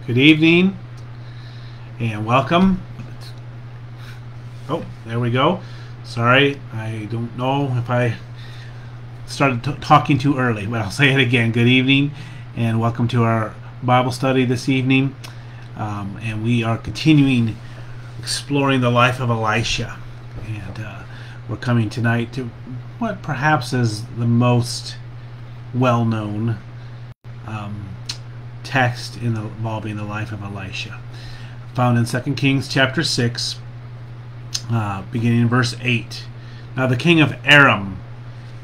Good evening and welcome. Oh, there we go. Sorry, I don't know if I started talking too early, but I'll say it again. Good evening and welcome to our Bible study this evening. And we are continuing exploring the life of Elisha. And we're coming tonight to what perhaps is the most well-known text involving the life of Elisha, found in 2 Kings chapter 6, beginning in verse 8. Now the king of Aram,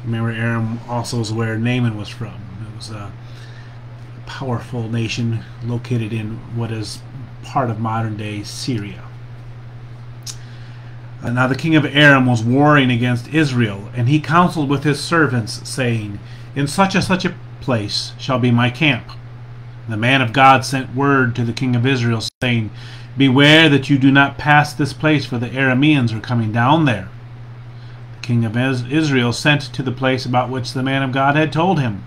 remember Aram also is where Naaman was from. It was a powerful nation located in what is part of modern-day Syria. Now the king of Aram was warring against Israel, and he counseled with his servants, saying, In such a place shall be my camp. The man of God sent word to the king of Israel, saying, Beware that you do not pass this place, for the Arameans are coming down there. The king of Israel sent to the place about which the man of God had told him.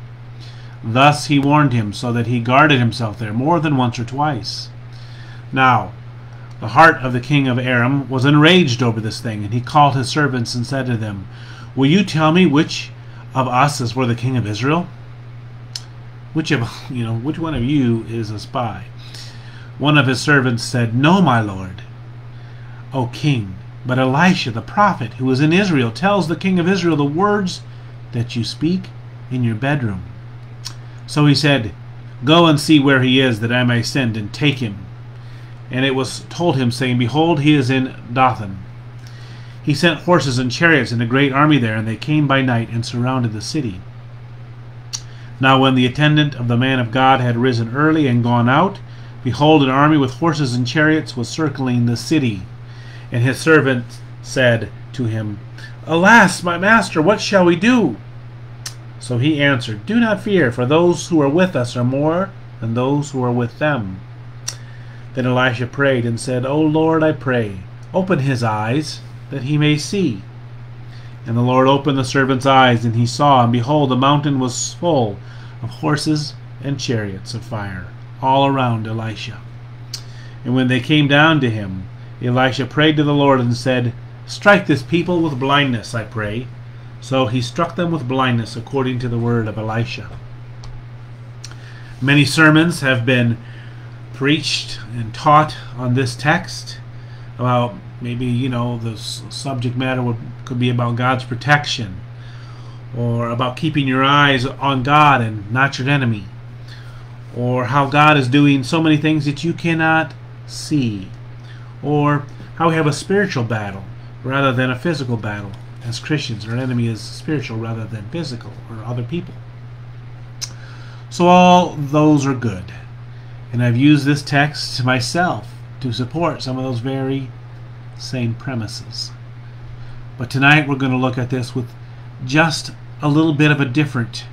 Thus he warned him, so that he guarded himself there more than once or twice. Now the heart of the king of Aram was enraged over this thing, and he called his servants and said to them, Will you tell me which of us is for the king of Israel? Which one of you is a spy? One of his servants said, No, my lord, O king, but Elisha the prophet, who is in Israel, tells the king of Israel the words that you speak in your bedroom. So he said, Go and see where he is, that I may send and take him. And it was told him, saying, Behold, he is in Dothan. He sent horses and chariots and a great army there, and they came by night and surrounded the city. Now when the attendant of the man of God had risen early and gone out, behold, an army with horses and chariots was circling the city. And his servant said to him, Alas, my master, what shall we do? So he answered, Do not fear, for those who are with us are more than those who are with them. Then Elisha prayed and said, O Lord, I pray, open his eyes, that he may see. And the Lord opened the servant's eyes, and he saw, and behold, the mountain was full of horses and chariots of fire, all around Elisha. And when they came down to him, Elisha prayed to the Lord and said, Strike this people with blindness, I pray. So he struck them with blindness, according to the word of Elisha. Many sermons have been preached and taught on this text about maybe, the subject matter could be about God's protection, or about keeping your eyes on God and not your enemy, or how God is doing so many things that you cannot see, or how we have a spiritual battle rather than a physical battle. As Christians, our enemy is spiritual rather than physical, or other people. So all those are good. And I've used this text myself to support some of those very same premises. But tonight we're going to look at this with just a little bit of a different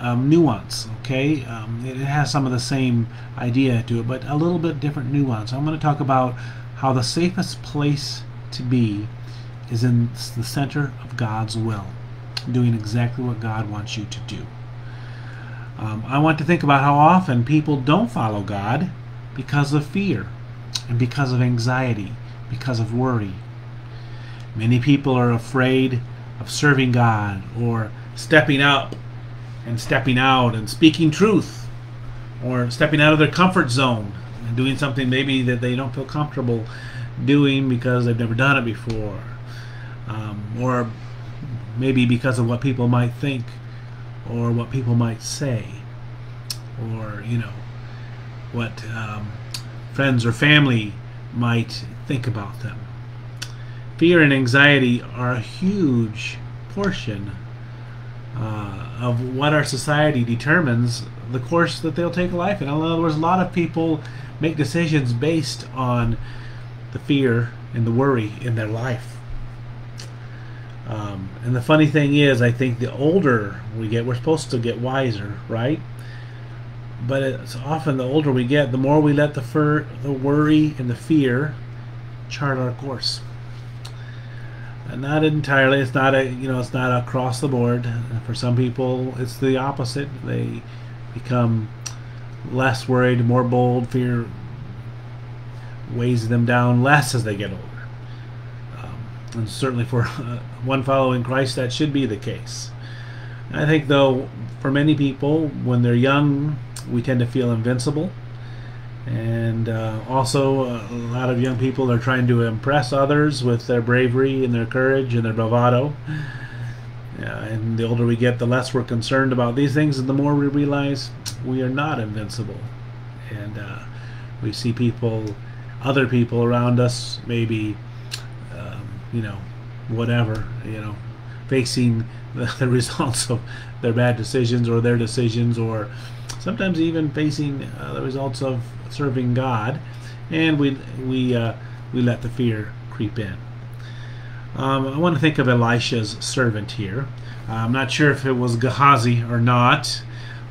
nuance. Okay, it has some of the same idea to it, but a little bit different nuance. I'm going to talk about how the safest place to be is in the center of God's will, doing exactly what God wants you to do. I want to think about how often people don't follow God because of fear and because of anxiety, because of worry. Many people are afraid of serving God, or stepping up and stepping out and speaking truth, or stepping out of their comfort zone and doing something maybe that they don't feel comfortable doing because they've never done it before, or maybe because of what people might think or what people might say, or what friends or family might think about them. Fear and anxiety are a huge portion of what our society determines the course that they'll take life in. In other words, a lot of people make decisions based on the fear and the worry in their life. And the funny thing is, I think the older we get, we're supposed to get wiser, right? But it's often the older we get, the more we let the worry and the fear chart our course. Not entirely. It's not it's not across the board. For some people, it's the opposite. They become less worried, more bold. Fear weighs them down less as they get older. And certainly for one following Christ, that should be the case. I think, though, for many people, when they're young, we tend to feel invincible. And also, a lot of young people are trying to impress others with their bravery and their courage and their bravado. And the older we get, the less we're concerned about these things, and the more we realize we are not invincible. And we see other people around us, maybe, whatever, facing the results of their bad decisions or their decisions, or sometimes even facing the results of serving God, and we let the fear creep in. I want to think of Elisha's servant here. I'm not sure if it was Gehazi or not.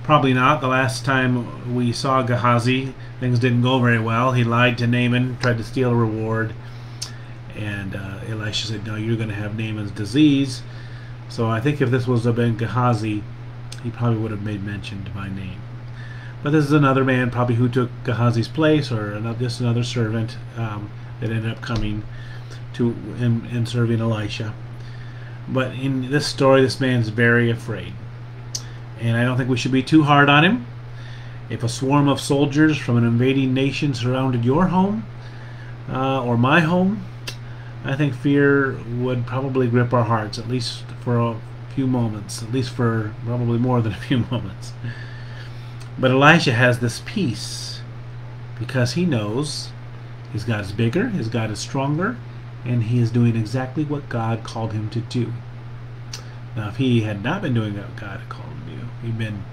Probably not. The last time we saw Gehazi, things didn't go very well. He lied to Naaman, tried to steal a reward, and Elisha said, "No, you're going to have Naaman's disease." So I think if this was been Gehazi, he probably would have made mention by name. But this is another man probably who took Gehazi's place, or just another servant that ended up coming to and serving Elisha. But in this story, this man's very afraid. And I don't think we should be too hard on him. If a swarm of soldiers from an invading nation surrounded your home, or my home, I think fear would probably grip our hearts, at least for a few moments, at least for probably more than a few moments. But Elisha has this peace because he knows his God is bigger, his God is stronger, and he is doing exactly what God called him to do. Now, if he had not been doing what God had called him to do, he'd been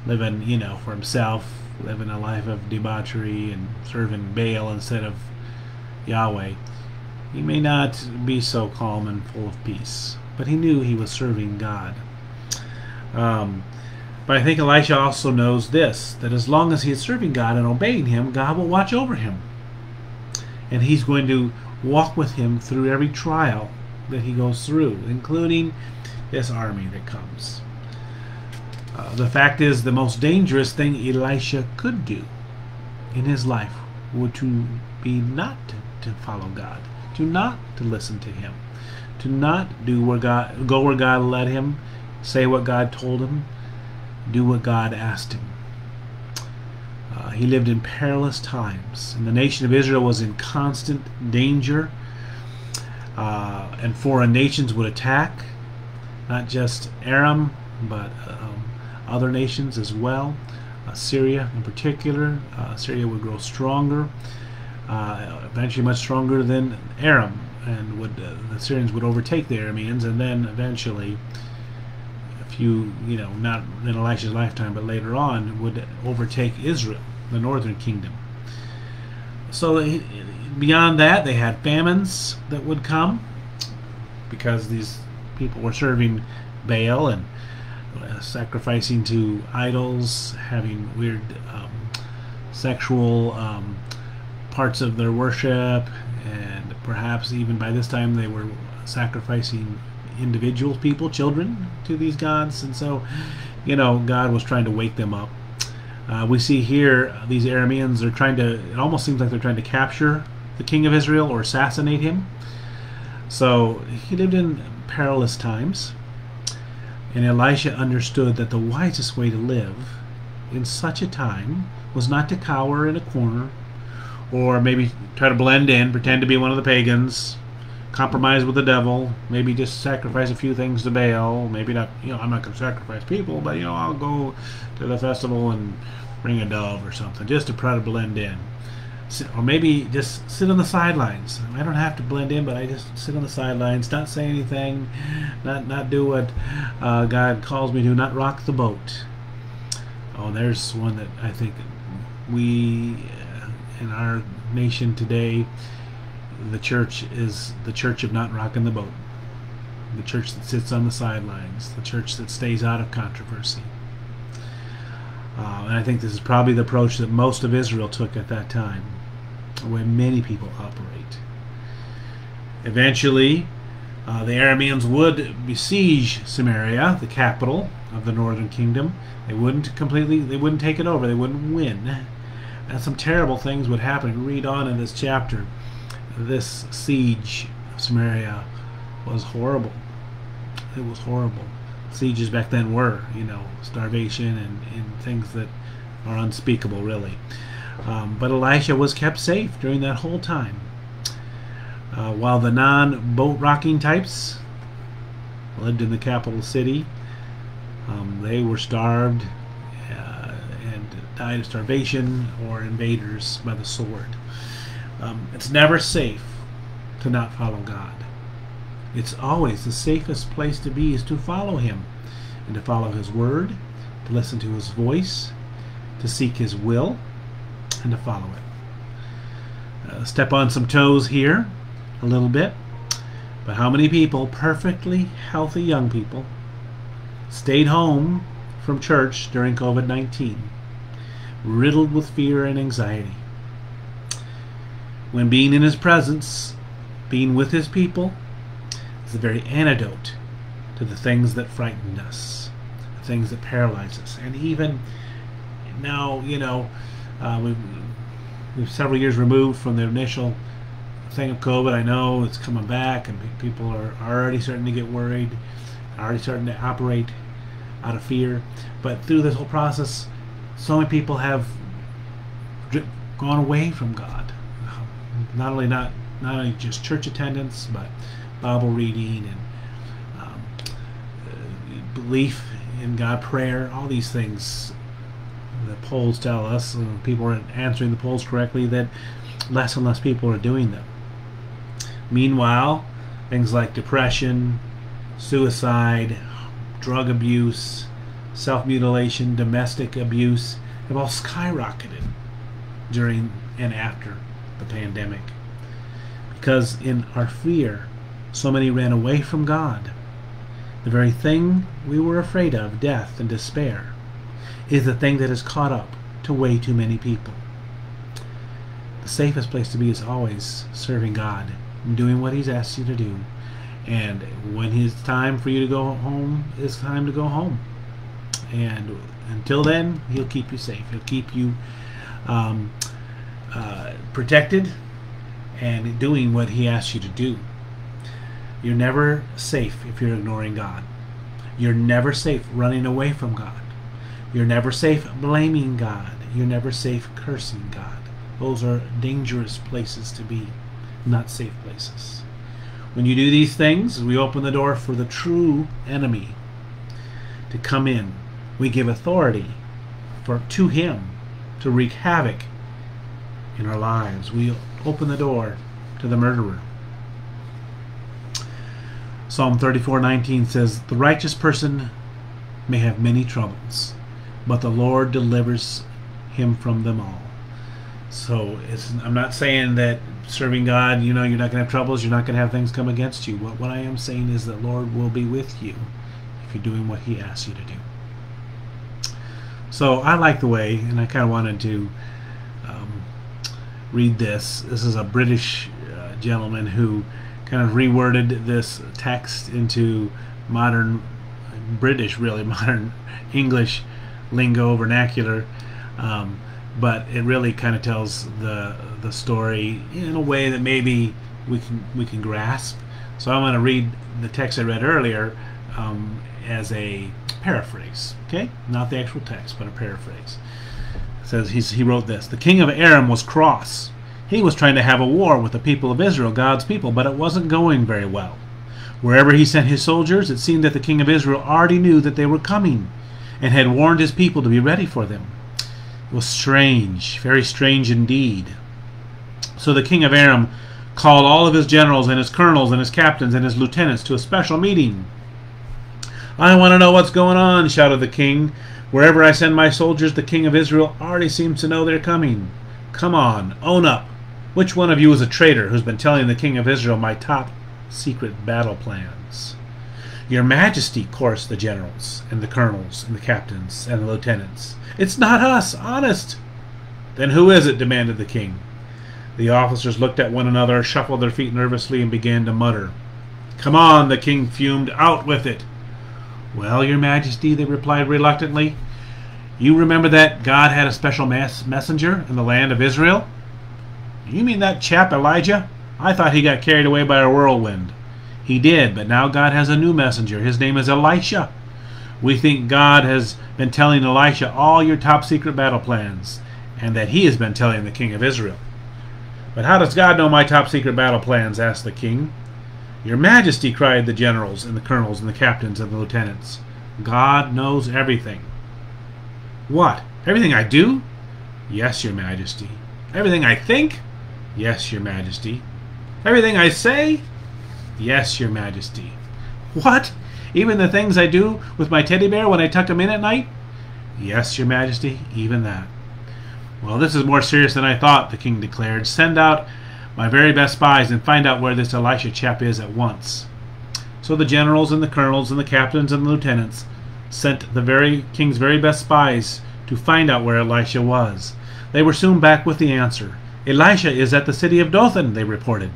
living, for himself, living a life of debauchery and serving Baal instead of Yahweh, he may not be so calm and full of peace. But he knew he was serving God. But I think Elisha also knows this, that as long as he is serving God and obeying him, God will watch over him. And he's going to walk with him through every trial that he goes through, including this army that comes. The fact is, the most dangerous thing Elisha could do in his life would to be not to follow God, not to listen to him, to not go where God led him, say what God told him, do what God asked him. He lived in perilous times, and the nation of Israel was in constant danger, and foreign nations would attack, not just Aram, but other nations as well. Syria in particular. Syria would grow stronger, eventually much stronger than Aram, and the Syrians would overtake the Arameans, and then eventually, not in Elisha's lifetime, but later on, would overtake Israel, the northern kingdom. So beyond that, they had famines that would come because these people were serving Baal and sacrificing to idols, having weird sexual parts of their worship, and perhaps even by this time they were sacrificing individual people, children, to these gods. And so, God was trying to wake them up. We see here these Arameans are it almost seems like they're trying to capture the king of Israel or assassinate him. So he lived in perilous times, and Elisha understood that the wisest way to live in such a time was not to cower in a corner, or maybe try to blend in, pretend to be one of the pagans, compromise with the devil, maybe just sacrifice a few things to Baal. Maybe not, I'm not going to sacrifice people, but I'll go to the festival and bring a dove or something, just to try to blend in. Or maybe just sit on the sidelines. I don't have to blend in, but I just sit on the sidelines, not say anything, not do what God calls me to, not rock the boat. Oh, there's one that I think we, in our nation today, the church is the church of not rocking the boat. The church that sits on the sidelines. The church that stays out of controversy. And I think this is probably the approach that most of Israel took at that time, where many people operate. Eventually, The Arameans would besiege Samaria, the capital of the northern kingdom. They wouldn't take it over. They wouldn't win. And some terrible things would happen. Read on in this chapter. This siege of Samaria was horrible. It was horrible. Sieges back then were, starvation and things that are unspeakable, really. But Elisha was kept safe during that whole time. While the non-boat rocking types lived in the capital city, they were starved and died of starvation or invaders by the sword. It's never safe to not follow God. It's always the safest place to be is to follow Him and to follow His word, to listen to His voice, to seek His will, and to follow it. Step on some toes here a little bit, but how many people, perfectly healthy young people, stayed home from church during COVID-19, riddled with fear and anxiety? When being in His presence, being with His people, is the very antidote to the things that frighten us, the things that paralyze us. And even now, we've several years removed from the initial thing of COVID. I know it's coming back, and people are already starting to get worried, already starting to operate out of fear. But through this whole process, so many people have gone away from God. Not only just church attendance, but Bible reading and belief in God, prayer, all these things. The polls tell us, and people are answering the polls correctly, that less and less people are doing them. Meanwhile, things like depression, suicide, drug abuse, self-mutilation, domestic abuse have all skyrocketed during and after the pandemic. Because in our fear, so many ran away from God. The very thing we were afraid of, death and despair, is the thing that has caught up to way too many people. The safest place to be is always serving God and doing what He's asked you to do. And when it's time for you to go home, it's time to go home. And until then, He'll keep you safe. He'll keep you protected and doing what He asks you to do. You're never safe if you're ignoring God. You're never safe running away from God. You're never safe blaming God. You're never safe cursing God. Those are dangerous places to be, not safe places. When you do these things, we open the door for the true enemy to come in. We give authority to him to wreak havoc in our lives. We open the door to the murderer. Psalm 34:19 says, "The righteous person may have many troubles, but the Lord delivers him from them all." So I'm not saying that serving God, you're not going to have troubles, you're not going to have things come against you. What I am saying is that Lord will be with you if you're doing what He asks you to do. So I like the way, and I kind of wanted to read this. This is a British gentleman who kind of reworded this text into modern British, really modern English lingo, vernacular, but it really kind of tells the story in a way that maybe we can grasp. So I'm going to read the text I read earlier as a paraphrase, okay? Not the actual text, but a paraphrase. It says he wrote this: "The king of Aram was cross. He was trying to have a war with the people of Israel, God's people, but it wasn't going very well. Wherever he sent his soldiers, it seemed that the king of Israel already knew that they were coming and had warned his people to be ready for them. It was strange, very strange indeed. So the king of Aram called all of his generals and his colonels and his captains and his lieutenants to a special meeting. 'I want to know what's going on,' shouted the king. 'Wherever I send my soldiers, the king of Israel already seems to know they're coming. Come on, own up. Which one of you is a traitor who's been telling the king of Israel my top secret battle plans?' 'Your Majesty,' chorused the generals and the colonels and the captains and the lieutenants. 'It's not us, honest.' 'Then who is it?' demanded the king. The officers looked at one another, shuffled their feet nervously, and began to mutter. "Come on," the king fumed. "Out with it." "Well, your majesty," they replied reluctantly, "you remember that God had a special messenger in the land of Israel?" "You mean that chap Elijah? I thought he got carried away by a whirlwind." "He did, but now God has a new messenger. His name is Elisha. We think God has been telling Elisha all your top secret battle plans, and that he has been telling the king of Israel." "But how does God know my top secret battle plans?" asked the king. "Your majesty," cried the generals and the colonels and the captains and the lieutenants, "God knows everything." "What? Everything I do?" "Yes, your majesty." "Everything I think?" "Yes, your majesty." "Everything I say?" "Yes, your majesty." "What? Even the things I do with my teddy bear when I tuck him in at night?" "Yes, your majesty, even that." "Well, this is more serious than I thought," the king declared. "Send out my very best spies and find out where this Elisha chap is at once." So the generals and the colonels and the captains and the lieutenants sent the king's very best spies to find out where Elisha was. They were soon back with the answer. "Elisha is at the city of Dothan," they reported.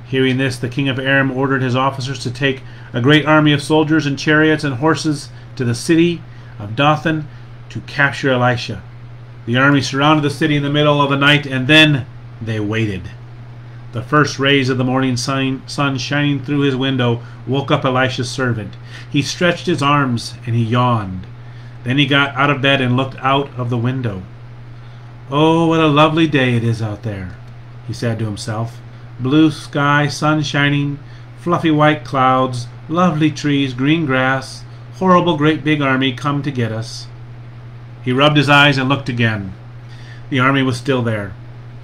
Hearing this, the king of Aram ordered his officers to take a great army of soldiers and chariots and horses to the city of Dothan to capture Elisha. The army surrounded the city in the middle of the night, and then they waited. The first rays of the morning sun shining through his window woke up Elisha's servant. He stretched his arms and he yawned. Then he got out of bed and looked out of the window. "Oh, what a lovely day it is out there," he said to himself. "Blue sky, sun shining, fluffy white clouds, lovely trees, green grass, horrible great big army come to get us." He rubbed his eyes and looked again. The army was still there.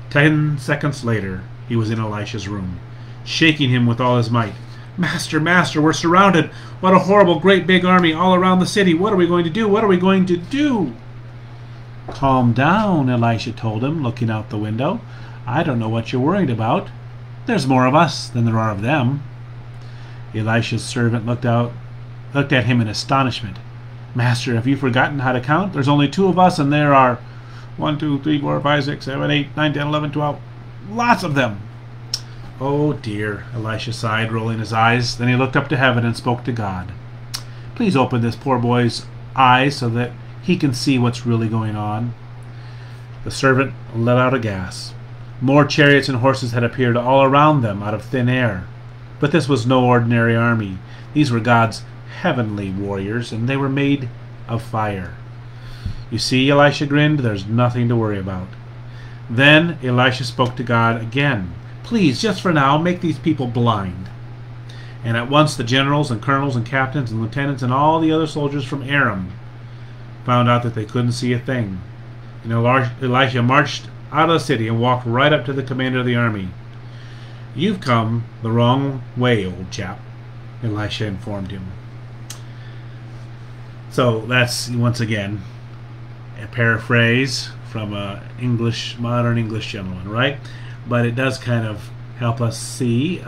10 seconds later, he was in Elisha's room, shaking him with all his might. "Master, master, we're surrounded. What a horrible great big army all around the city. What are we going to do? What are we going to do?" "Calm down," Elisha told him, looking out the window. "I don't know what you're worried about. There's more of us than there are of them." Elisha's servant looked at him in astonishment. "Master, have you forgotten how to count? There's only 2 of us, and there are 1, 2, 3, 4, 5, 6, 7, 8, 9, 10, 11, 12. Lots of them." "Oh dear," Elisha sighed, rolling his eyes. Then he looked up to heaven and spoke to God. "Please open this poor boy's eyes so that he can see what's really going on." The servant let out a gasp. More chariots and horses had appeared all around them out of thin air. But this was no ordinary army. These were God's heavenly warriors, and they were made of fire. "You see," Elisha grinned, "there's nothing to worry about." Then Elisha spoke to God again. "Please, just for now, make these people blind." And at once the generals and colonels and captains and lieutenants and all the other soldiers from Aram found out that they couldn't see a thing. And Elisha marched out of the city and walked right up to the commander of the army. "You've come the wrong way, old chap," Elisha informed him. So that's, once again, a paraphrase from a modern English gentleman, right? But it does kind of help us see,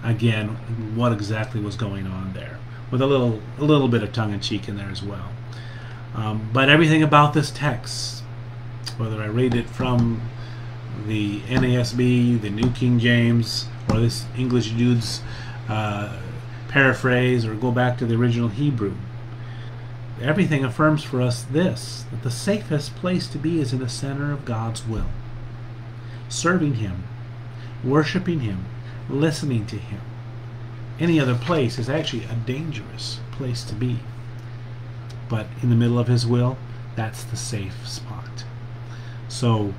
again, what exactly was going on there, with a little bit of tongue-in-cheek in there as well. But everything about this text, whether I read it from the NASB, the New King James, or this English dude's paraphrase, or go back to the original Hebrew, everything affirms for us this, that the safest place to be is in the center of God's will. Serving Him, worshiping Him, listening to Him. Any other place is actually a dangerous place to be. But in the middle of His will, that's the safe spot. So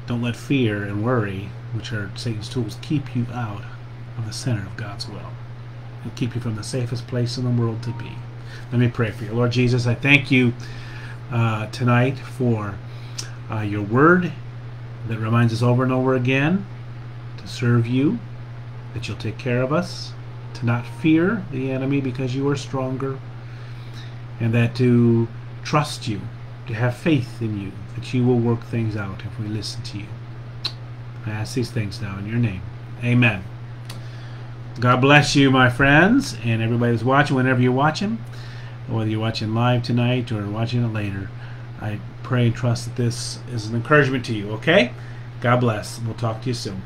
don't let fear and worry, which are Satan's tools, keep you out of the center of God's will. It'll keep you from the safest place in the world to be. Let me pray for you. Lord Jesus, I thank you tonight for your word that reminds us over and over again to serve you, that you'll take care of us, to not fear the enemy because you are stronger, and that to trust you, to have faith in you, that you will work things out if we listen to you. I ask these things now in your name. Amen. God bless you, my friends, and everybody that's watching, whenever you're watching, whether you're watching live tonight or watching it later. I pray and trust that this is an encouragement to you, okay? God bless. We'll talk to you soon.